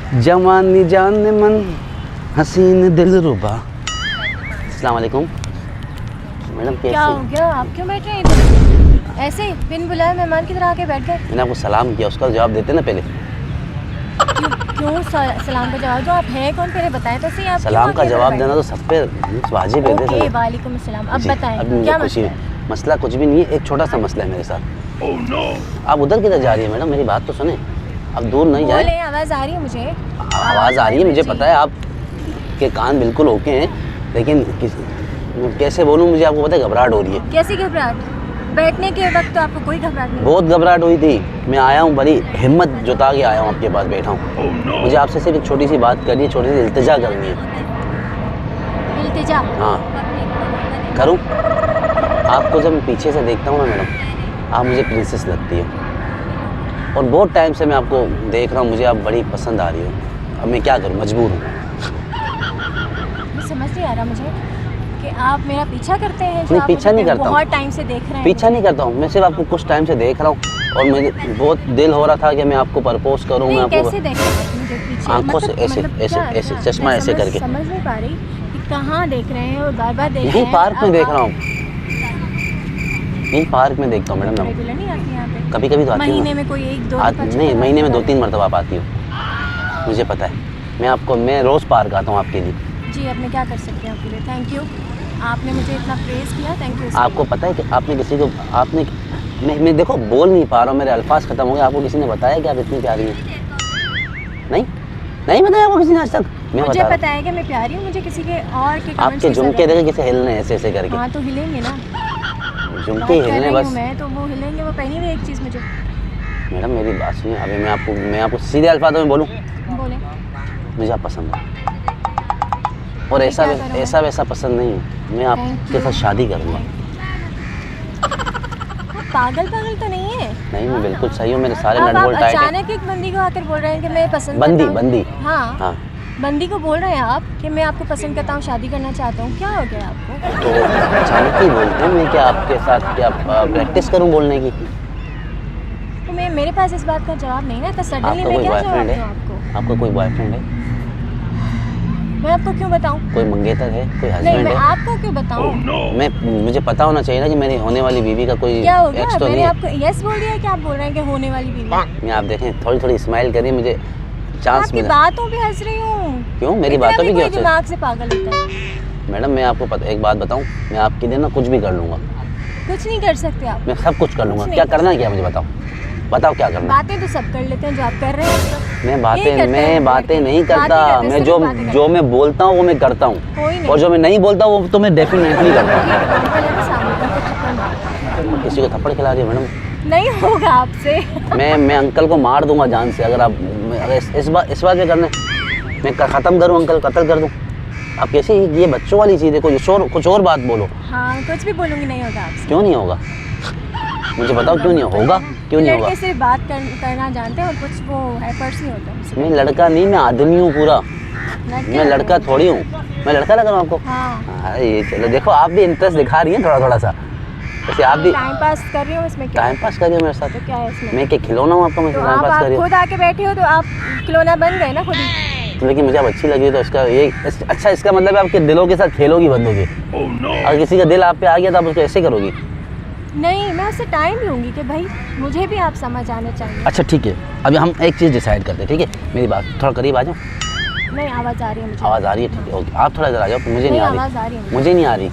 जवानी जान मन हसीन दिलरुबा। अस्सलाम वालेकुम मैडम, कैसे? क्या हो गया, आप क्यों बैठ रहे हैं इधर ऐसे बिन बुलाए मेहमान की तरह आके बैठ गए? मैंने आपको सलाम किया, उसका जवाब देते ना पहले। क्यों सलाम का जवाब दो, आप हैं कौन पहले बताएं तो सही। आप सलाम का जवाब देना तो सब पे वाजिब है। ओके, वालेकुम अस्सलाम। अब बताएं क्या मसला? मसला कुछ भी नहीं है, एक छोटा सा मसला है मेरे साथ। आप उधर किधर जा रही है मैडम? मेरी बात तो सुने, अब दूर नहीं जाए। बोले, आवाज़ आ रही है मुझे। आवाज़ आ रही है, मुझे पता है आप के कान बिल्कुल ओके हैं, लेकिन कैसे बोलूँ, मुझे आपको पता है घबराहट हो रही है। कैसी घबराहट? बैठने के वक्त तो आपको कोई घबराहट नहीं? बहुत घबराहट हुई थी। मैं आया हूँ, बड़ी हिम्मत जुटा के आया हूँ, आपके पास बैठा हूँ। मुझे आपसे सिर्फ एक छोटी सी बात करनी है, छोटी सी इल्तिजा करनी है। इल्तिजा? हाँ करूँ? आपको जब मैं पीछे से देखता हूँ ना मैडम, आप मुझे प्रिंसेस लगती है, और बहुत टाइम से मैं आपको देख रहा हूँ, मुझे आप बड़ी पसंद आ रही हो। अब मैं क्या करूँ, मजबूर हूँ। समझ नहीं आ रहा मुझे कि आप मेरा पीछा करते हैं। नहीं, पीछा नहीं करता हूँ, बहुत टाइम से देख रहे हैं। पीछा नहीं करता हूँ, मैं सिर्फ आपको कुछ टाइम से देख रहा हूँ, और मुझे बहुत दिल हो रहा था कि मैं आपको प्रपोज करूँ। मैं आपको कैसे देख रहे हैं मुझे पीछे? आंखों से ऐसे ऐसे ऐसे चश्मा ऐसे करके। समझ नहीं पा रही कि कहाँ देख रहे हैं और बार बार देख रहे हैं। यही पार्क में देख रहा हूँ, यही पार्क में देखता हूँ मैडम। रेगुलर नहीं आती यहाँ पे? कभी कभी तो आती हूँ। महीने में कोई एक दो नहीं, महीने में 2-3 मरतबा आप आती हो, मुझे पता है। मैं रोज़ पार्क आता हूँ आपके लिए। जी, अब मैं क्या कर सकती हूँ आपके लिए? थैंक यू, आपने मुझे इतना प्रेज़ किया, थैंक यू। आपको पता है कि आपने किसी को मैं देखो बोल नहीं पा रहा हूँ, मेरे अल्फाज ख़त्म हो गए। आपको किसी ने बताया कि आप इतनी प्यारी हैं? नहीं बताया आपको किसी ने आज तक? मुझे पता है कि मैं प्यारी हूँ, मुझे किसी के और के आपके झुमके देखे किसे हिलने ऐसे ऐसे करके। हाँ तो हिलेंगे ना, झुमके हिलने बस। मैं तो वो हिलेंगे, वो पहनी हुई एक चीज़ मुझे। मैडम मेरी बात सुनिए, अभी मैं आपको सीधे अल्फाजों में बोलूँ, बोले। मुझे आप पसंद है, और ऐसा वैसा पसंद नहीं है। मैं आपके साथ शादी करूँगा। पागल तो नहीं है? नहीं, मैं बिल्कुल सही हूँ, मेरे सारे नट बोल्ट टाइट हैं। अचानक एक बंदी को आकर बोल रहे हैं कि मैं पसंद बंदी हाँ, बंदी को बोल रहे हैं आप कि मैं आपको पसंद करता हूँ, शादी करना चाहता हूँ। क्या हो गया आपको? तो अचानक ही बोलते हैं, मैं क्या आपके साथ क्या प्रैक्टिस करूँ बोलने की? तो मेरे पास इस बात का जवाब नहीं ना, तो सडनली मैं क्या जवाब दूँ आपको? आपका कोई बॉयफ्रेंड है? मैं आपको क्यों बताऊं? कोई मंगेतर है, कोई हस्बैंड है? नहीं, मैं आपको क्यों बताऊं? मुझे पता होना चाहिए ना कि मेरी होने वाली बीवी का कोई क्या हो गया? एक्स तो मैंने नहीं है। आपको यस बोल दिया कि आप बोल रहे हैं कि होने वाली बीवी? मैं आप देखें, थोड़ी स्माइल करिए, मुझे चांस मिला। बातों पे हंस रही हूँ। क्यों? मेरी बातों पे क्यों? दिमाग से पागल होता है। मैडम मैं आपको एक बात बताऊं, मैं आपके लिए ना कुछ भी कर लूँगा। कुछ नहीं कर सकते आप? मैं सब कुछ कर लूँगा। क्या करना है, क्या मुझे बताओ क्या करना? बातें तो सब कर लेते हैं, जो आप कर रहे हैं। मैं बातें नहीं करता। मैं जो मैं बोलता हूँ वो मैं करता हूँ, और जो मैं नहीं बोलता वो तो मैं डेफिनेटली करता हूँ। किसी को थप्पड़ खिला रही है मैडम? नहीं होगा आपसे। मैं अंकल को मार दूंगा जान से, अगर आप इस बात पे करने मैं ख़त्म करूँ, अंकल कत्ल कर दूँ। आप कैसे, ये बच्चों वाली चीज़ है, कुछ और बात बोलो। हाँ, कुछ भी बोलूँगी, नहीं होगा आपसे। क्यों नहीं होगा? मुझे बताओ क्यों नहीं होगा? क्यों नहीं होगा? लड़के सिर्फ बात करना जानते हैं और कुछ वो हैपर्स नहीं होते। मैं लड़का नहीं, मैं आदमी हूँ पूरा। मैं लड़का थोड़ी हूँ, मैं लड़का लग रहा हूँ आपको? हाँ। ये चलो देखो, आप भी इंटरेस्ट दिखा रही हैं थोड़ा सा। वैसे आप भी टाइम पास कर रही हो इसमें? टाइम पास कर रही हो मेरे साथ? तो क्या है इसमें? मैं क्या खिलौना हूँ आपका? मैं टाइम पास कर रही हूँ। खुद आके बैठे हो तो आप खिलौना बन गए ना खुद ही। लेकिन मुझे अब अच्छी लगी तो इसका ये अच्छा, इसका मतलब है आपके दिलों के साथ खेलोगी, बंदोगी। अगर किसी का दिल आप पे आ गया तो आप उसको ऐसे करोगी? नहीं, मैं उससे टाइम लूँगी कि भाई मुझे भी आप समझ आने चाहिए। अच्छा ठीक है, अभी हम एक चीज़ डिसाइड करते हैं, ठीक है? मेरी बात थोड़ा करीब आ जाओ। नहीं, आवाज़ आ रही है मुझे। आवाज़ आ रही है? ठीक है, ओके। आप थोड़ा इधर आ जाओ, मुझे नहीं आ आवाज़ आ रही है मुझे नहीं आ रही।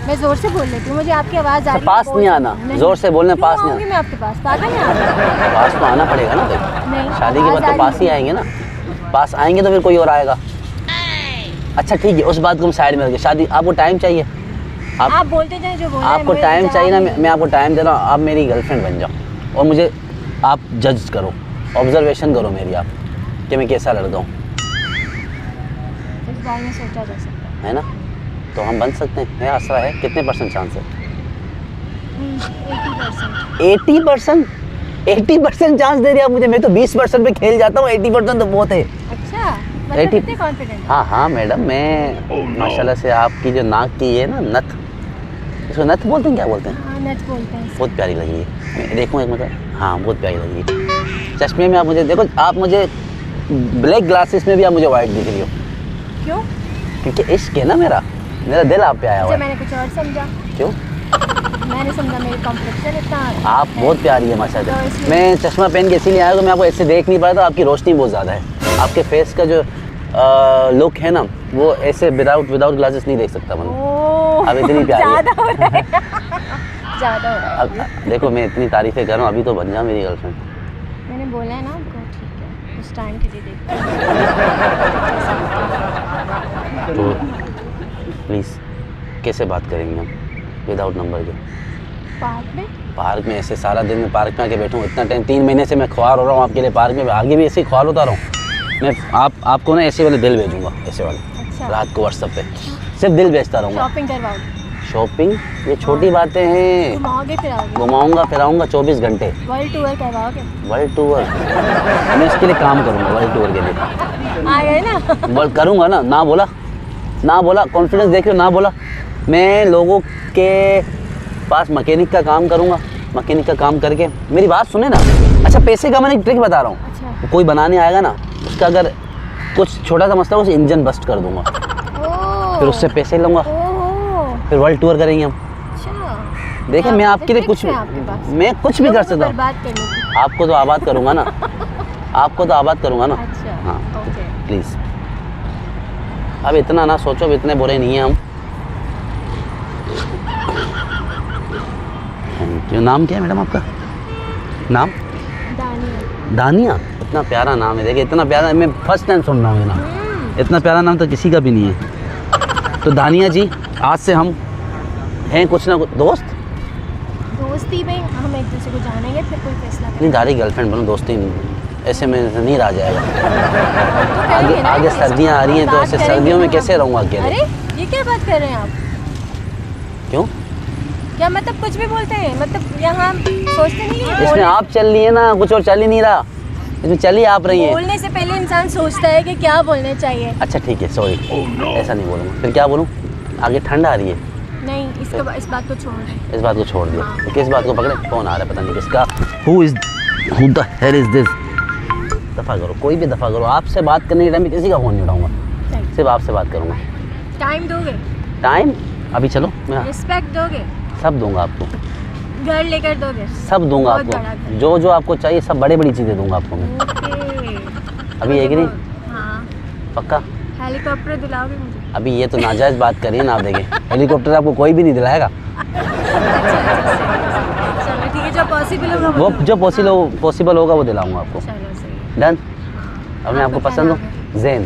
मैं ज़ोर से बोल लेती हूँ, मुझे आपकी आवाज़ आ रही है। पास नहीं आना, ज़ोर से बोलने, पास नहीं आना। मैं आपके पास पागल नहीं आता? पास तो आना पड़ेगा ना भाई, शादी के बाद तो पास ही आएंगे ना। पास आएंगे तो फिर कोई और आएगा। अच्छा ठीक है, उस बात को हम साइड में रखें। शादी आपको टाइम चाहिए, आप बोलते जाए जो बोलना है। आपको टाइम चाहिए ना, मैं आपको टाइम दे रहा हूँ। आप मेरी गर्लफ्रेंड बन जाओ और मुझे आप जज करो, ऑब्जर्वेशन करो मेरी आप, कि मैं कैसा लड़का हूँ। इस बारे में सोचा जा सकता है ना? तो हम बन सकते हैं, मेरा आसरा है। कितने % चांस है? 80%? 80% चांस दे दिया मुझे? मैं तो 20% पे खेल जाता हूँ, 80% तो बहुत है। अच्छा, मतलब कितने कॉन्फिडेंट? हाँ मैडम, मैं माशाल्लाह से आपकी जो नाक की है ना नथ, इसको नथ बोलते हैं, क्या बोलते हैं? हाँ, नथ बोलते हैं। बहुत प्यारी लगी है। मैं देखूँ एक मतलब, हाँ बहुत प्यारी लगी है। चश्मे में आप मुझे देखो, आप मुझे ब्लैक ग्लासेस में भी आप मुझे वाइट दिख रही हो। क्यों? क्योंकि इश्क है ना मेरा दिल आप पे आया हुआ अच्छा, है। मैंने कुछ और समझा। क्यों? मैंने समझा मेरी कॉम्प्लेक्शन इतना आप बहुत प्यारी है माशाल्लाह। तो इसलिए- मैं चश्मा पहन के इसीलिए आया हूँ कि मैं आपको ऐसे देख नहीं पा रहा था, आपकी रोशनी बहुत ज़्यादा है। आपके फेस का जो लुक है ना, वो ऐसे विदाउट ग्लासेस नहीं देख सकता मैं। ओह, अब इतनी प्यारी है। ज़्यादा हो रहा है। ज़्यादा हो रहा है। अब देखो मैं इतनी तारीफ़ें कर रहा हूँ, अभी तो बन जा मेरी गर्लफ्रेंड। मैंने बोला है ना आपको, ठीक है, उस टाइम के लिए देखते हैं। तो प्लीज़ कैसे बात करेंगे हम विदाउट नंबर के? पार्क में ऐसे सारा दिन मैं पार्क में आके बैठूँ इतना टाइम? 3 महीने से मैं ख्वार हो रहा हूँ आपके लिए पार्क में, आगे भी ऐसे ही ख्वार होता रहा हूँ मैं। आपको ना ऐसे वाले दिल भेजूँगा, ऐसे वाले अच्छा, रात को व्हाट्सएप पे सिर्फ दिल भेजता रहूँगा। शॉपिंग करवाओगे? शॉपिंग ये छोटी बातें हैं। घुमाओगे फिराओगे? घुमाऊँगा फिराऊँगा 24 घंटे। वर्ल्ड टूर करवाओगे? वर्ल्ड टूर मैं इसके लिए काम करूँगा, वर्ल्ड टूर के लिए आ गए ना? वर्ल्ड करूँगा ना। ना बोला कॉन्फिडेंस देख रहे हो, ना बोला। मैं लोगों के पास मैकेनिक का काम करूँगा, मैकेनिक का काम करके मेरी बात सुने ना। अच्छा पैसे का मैं एक ट्रिक बता रहा हूँ। अच्छा, कोई बनाने आएगा ना, उसका अगर कुछ छोटा सा मसला हो उसे इंजन बस्ट कर दूंगा, ओह, फिर उससे पैसे लूँगा, ओह, फिर वर्ल्ड टूर करेंगे हम। अच्छा, देखिए मैं आपके लिए कुछ ट्रिक्स हैं आपके पास। मैं कुछ भी कर सकता हूँ। बर्बाद करने की। आपको तो आबाद करूँगा ना, आपको तो आबाद करूँगा ना। अच्छा, हाँ ओके। प्लीज़ अब इतना ना सोचो, अब इतने बुरे नहीं हैं हम। Thank you. नाम क्या है मैडम आपका? नाम? दानिया। दानिया। इतना प्यारा नाम है, देखिए इतना प्यारा, मैं फर्स्ट टाइम सुन रहा हूँ ये नाम। इतना प्यारा नाम तो किसी का भी नहीं है। तो दानिया जी आज से हम हैं कुछ ना कुछ दोस्ती में हम एक दूसरे को जानेंगे, फिर कोई फैसला नहीं, दादी गर्लफ्रेंड बनो, दोस्ती नहीं। ऐसे में नहीं रहा जाएगा। करेंगे ना आगे इस बात सर्दियाँ आ रही हैं तो बात ऐसे करेंगे सर्दियों में ना कैसे हम। रहूँगा अकेले? अरे ये क्या बात कर रहे हैं आप? क्यों? क्या मतलब कुछ भी बोलते हैं? मतलब यहाँ सोचते नहीं हैं? इसमें आप चल रही है ना, कुछ और चल ही नहीं रहा। इसमें चली आप रही हैं। बोलने से पहले इंसान सोचता है कि क्या बोलने चाहिए। अच्छा ठीक है, सॉरी ऐसा नहीं बोलूँगा। फिर क्या बोलूँ? आगे ठंड आ रही है। नहीं, इस बात को छोड़ दें। इस बात को छोड़ दिया। तो किस बात को पकड़े? फ़ोन आ रहा है पता नहीं किसका। Who the hell is this? दफ़ा करो, कोई भी दफ़ा करो। आपसे बात करने के टाइम में किसी का फ़ोन नहीं उठाऊँगा, सिर्फ आपसे बात करूँगा। टाइम दोगे? टाइम अभी चलो, मैं रिस्पेक्ट दोगे? सब दूंगा आपको, घर लेकर दोगे? सब दूंगा बहुत बड़ा आपको, घर। जो जो आपको चाहिए सब बड़ी बड़ी चीज़ें दूंगा आपको मैं। ओके। अभी एक नहीं? हाँ। पक्का? हेलीकॉप्टर दिलाओगे मुझे? अभी ये तो नाजायज़ बात करिए ना आप। देखिए हेलीकॉप्टर आपको कोई भी नहीं दिलाएगा। चलो ठीक है, जो पॉसिबल होगा वो जो पॉसिबल होगा वो दिलाऊंगा आपको। चलो सही। डन? अब मैं आपको आपका पसंद क्या हूँ? नाम जैन।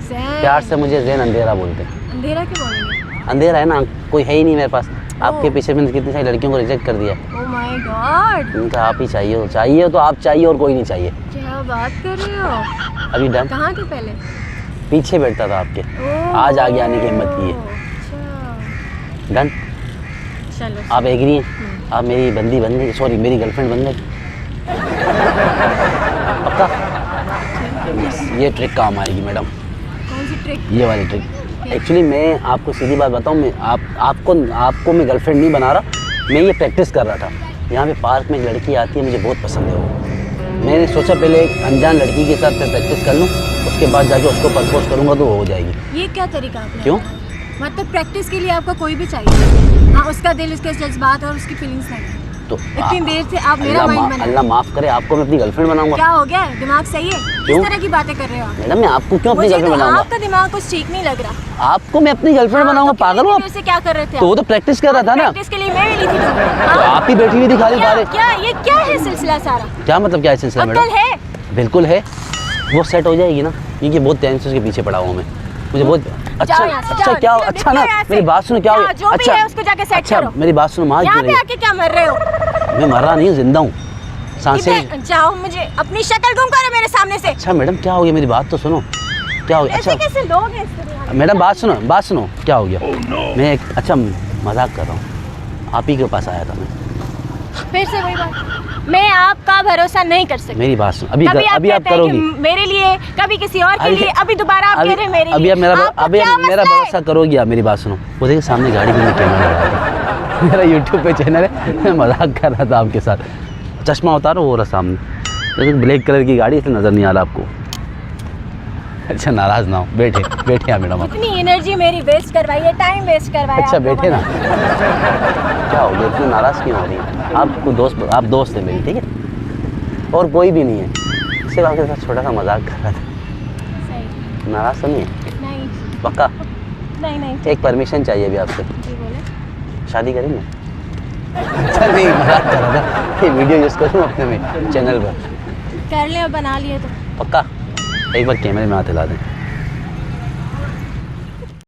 ज़ैन। प्यार से मुझे जैन अंधेरा बोलते हैं। अंधेरा क्यों बोलेंगे? अंधेरा है ना, कोई है ही नहीं मेरे पास। आपके ओह। पीछे मैंने कितनी सारी लड़कियों को रिजेक्ट कर दिया है। ओह माय गॉड, उनका आप ही चाहिए तो आप चाहिए और कोई नहीं चाहिए। क्या बात कर रहे हो? अभी डन? कहाँ थे पहले? पीछे बैठता था आपके, ओह, आज आगे आने की हिम्मत की है। अच्छा, डन? चलो आप एग्री हैं? आप मेरी बंदी बन गई, सॉरी मेरी गर्लफ्रेंड बन गई। पक्का? यस, ये ट्रिक काम आएगी मैडम, कौन सी ट्रिक? ये वाली ट्रिक। एक्चुअली मैं आपको सीधी बात बताऊं, मैं आपको मैं गर्लफ्रेंड नहीं बना रहा, मैं ये प्रैक्टिस कर रहा था। यहाँ पे पार्क में एक लड़की आती है, मुझे बहुत पसंद है वो। मैंने सोचा पहले एक अनजान लड़की के साथ मैं प्रैक्टिस कर लूँ, उसके बाद जाके उसको प्रपोज करूँगा तो वो हो जाएगी। ये क्या तरीका आपने? क्यों? मतलब प्रैक्टिस के लिए आपको कोई भी चाहिए? हाँ, उसका दिल, उसके जज्बात और उसकी फीलिंग्स नहीं। तो इतनी देर से आप मेरा माइंड बना। अल्लाह माफ़ करे, आपको मैं अपनी गर्लफ्रेंड बनाऊंगा। क्या हो गया? दिमाग सही है? क्यों? किस तरह की बातें कर रहे हो आप? मैडम मैं आपको क्यों अपनी मुझे गर्लफ्रेंड तो बनाऊंगा? आपका दिमाग कुछ ठीक नहीं लग रहा। आपको मैं अपनी गर्लफ्रेंड हाँ, बनाऊंगा? तो पागल हो कितनी आप? देर से क्या कर रहे थे? तो वो तो प्रैक्टिस कर रहा था ना। प्रैक्टिस के लिए मैं मिली थी तुमको। तो हाँ? आप ही बैठी हुई दिखा रही क्या बारे। क्या ये क्या है सिलसिला सारा? क्या मतलब क्या है सिलसिला अक्ल मैडम? है? बिल्कुल है, वो सेट हो जाएगी ना, क्योंकि बहुत टाइम से उसके पीछे पड़ा हुआ मैं। मुझे बहुत अच्छा जाओ यहाँ से, अच्छा जाओ, क्या निकलो, अच्छा ना, निकलो यहाँ से। मेरी बात सुनो, क्या हो जाओ, जो भी अच्छा है उसको जाके सेट अच्छा करो। मेरी बात सुनो, माँ यहाँ क्यों पे नहीं? आके क्या मर रहे हो? मैं मर रहा नहीं हूँ, जिंदा हूँ, सांसें। इधर जाओ, मुझे अपनी शक्ल गुम करो मेरे सामने से। अच्छा मैडम क्या हो गया, मेरी बात तो सुनो, क्या हो गया? ऐसे अच्छा कैसे लोग हैं इस दुनिया में? मैडम बात सुनो, क्या हो गया? मैं एक अच्छा मजाक कर रहा हूँ, आप ही के पास आया था मैं। फिर से वही बात, मैं आपका भरोसा नहीं कर सकती। मेरी बात सुनो, अभी कभी आप कहते हैं कि करोगी? मेरे लिए, कभी किसी और के लिए, अभी दोबारा आप कह रहे हैं मेरे अभी लिए। आप मेरा आपको अभी क्या आप मेरा मसला है? भरोसा करोगी आप? मेरी बात सुनो, वो देखिए सामने गाड़ी में कैमरा लगा है। मेरा यूट्यूब पे चैनल है, मैं मजाक कर रहा था आपके साथ। चश्मा उतारो, वो रहा सामने, लेकिन ब्लैक कलर की गाड़ी, इसलिए नज़र नहीं आ रहा आपको। अच्छा नाराज़ ना हो, बैठे बैठे आप मैडम आप। इतनी एनर्जी मेरी वेस्ट करवाई है, टाइम वेस्ट करवाया अच्छा आप लोगों बैठे ने। ना। क्या हो गया, इतनी नाराज़ क्यों हो रही है? आप दोस्त है मेरी, ठीक है, और कोई भी नहीं है, सिर्फ आपके साथ छोटा सा मजाक कर रहा था। सही। नाराज़ तो नहीं है? नहीं पक्का? नहीं। एक परमिशन चाहिए अभी आपसे, जी बोले। शादी करेंगे? अच्छा नहीं, मजाक कर रहा था, ये वीडियो यूज़ करूँ अपने में चैनल पर। कर ले, अब बना लिए तो। पक्का? एक बार कैमरे में हाथ हिला दें।